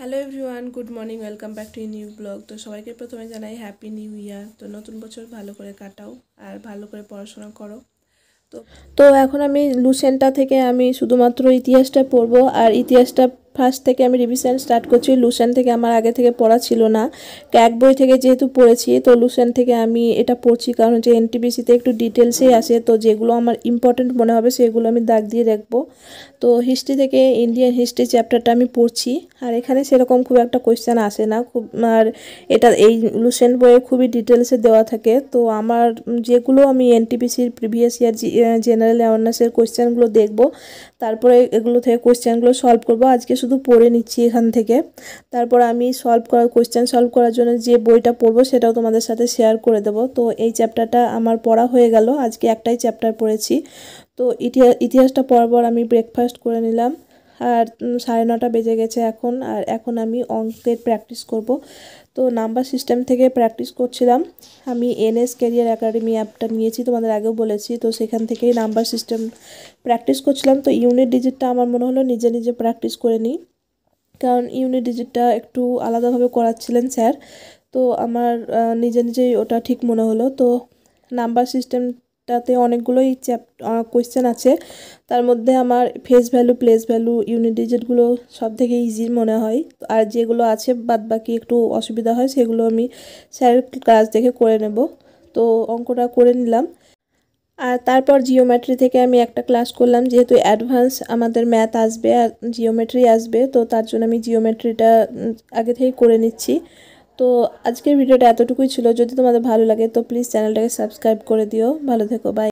Hello everyone, good morning, welcome back to new blog. তো সবাইকে প্রথমে জানাই হ্যাপি নিউ ইয়ার। তো নতুন বছর ভালো করে কাটাও আর ভালো করে পড়াশোনা করো। তো তো এখন আমি লুসেন্টটা থেকে আমি শুধুমাত্র ইতিহাসটা পড়বো, আর ইতিহাসটা ফার্স্ট থেকে আমি রিভিশন স্টার্ট করছি। লুসেন্ট থেকে আমার আগে থেকে পড়া ছিল না, ক্যাক বই থেকে যেহেতু পড়েছি, তো লুসেন্ট থেকে আমি এটা পড়ছি কারণ হচ্ছে এনটিপিসিতে একটু ডিটেলসেই আসে, তো যেগুলো আমার ইম্পর্টেন্ট মনে হবে সেগুলো আমি দাগ দিয়ে রাখবো। তো হিস্ট্রি থেকে ইন্ডিয়ান হিস্ট্রি চ্যাপ্টারটা আমি পড়ছি, আর এখানে সেরকম খুব একটা কোয়েশ্চেন আসে না খুব, আর এটা এই লুসেন্ট বইয়ে খুবই ডিটেলসে দেওয়া থাকে। তো আমার যেগুলো আমি এনটিপিসির প্রিভিয়াস ইয়ার জেনারেল অ্যাওয়ারনেসের কোয়েশ্চেনগুলো দেখব, তারপরে এগুলো থেকে কোয়েশ্চেনগুলো সলভ করব। আজকে শুধু পড়ে নিচ্ছি এখান থেকে, তারপর আমি কোয়েশ্চেন সলভ করার জন্য যে বইটা পড়বো সেটাও তোমাদের সাথে শেয়ার করে দেবো। তো এই চ্যাপ্টারটা আমার পড়া হয়ে গেল, আজকে একটাই চ্যাপ্টার পড়েছি। তো ইতিহাসটা পড়ার পর আমি ব্রেকফাস্ট করে নিলাম, আর 9:30 বেজে গেছে এখন, আর এখন আমি অঙ্কের প্র্যাকটিস করব। তো নাম্বার সিস্টেম থেকে প্র্যাকটিস করছিলাম। আমি এনএস ক্যারিয়ার একাডেমি অ্যাপটা নিয়েছি, তোমাদের আগেও বলেছি, তো সেখান থেকেই নাম্বার সিস্টেম প্র্যাকটিস করছিলাম। তো ইউনিট ডিজিটটা আমার মনে হলো নিজে নিজে প্র্যাকটিস করে নিই, কারণ ইউনিট ডিজিটটা একটু আলাদাভাবে করাচ্ছিলেন স্যার। তো আমার নিজে নিজেই ওটা ঠিক মনে হলো। তো নাম্বার সিস্টেমটাতে অনেকগুলোই কোয়েশ্চেন আছে, তার মধ্যে আমার face value, place value, unit ডিজিটগুলো সব থেকে ইজি মনে হয়। আর যেগুলো আছে বাদ বাকি একটু অসুবিধা হয়, সেগুলো আমি স্যারের ক্লাস দেখে করে নেব। তো অঙ্কটা করে নিলাম, আর তারপর জিওমেট্রি থেকে আমি একটা ক্লাস করলাম, যেহেতু অ্যাডভান্স আমাদের ম্যাথ আসবে আর জিওমেট্রি আসবে, তো তার জন্য আমি জিওমেট্রিটা আগে থেকেই করে নিচ্ছি। তো আজকের ভিডিওটা এতটুকুই ছিল। যদি তোমাদের ভালো লাগে তো প্লিজ চ্যানেলটাকে সাবস্ক্রাইব করে দিও। ভালো থেকো, বাই।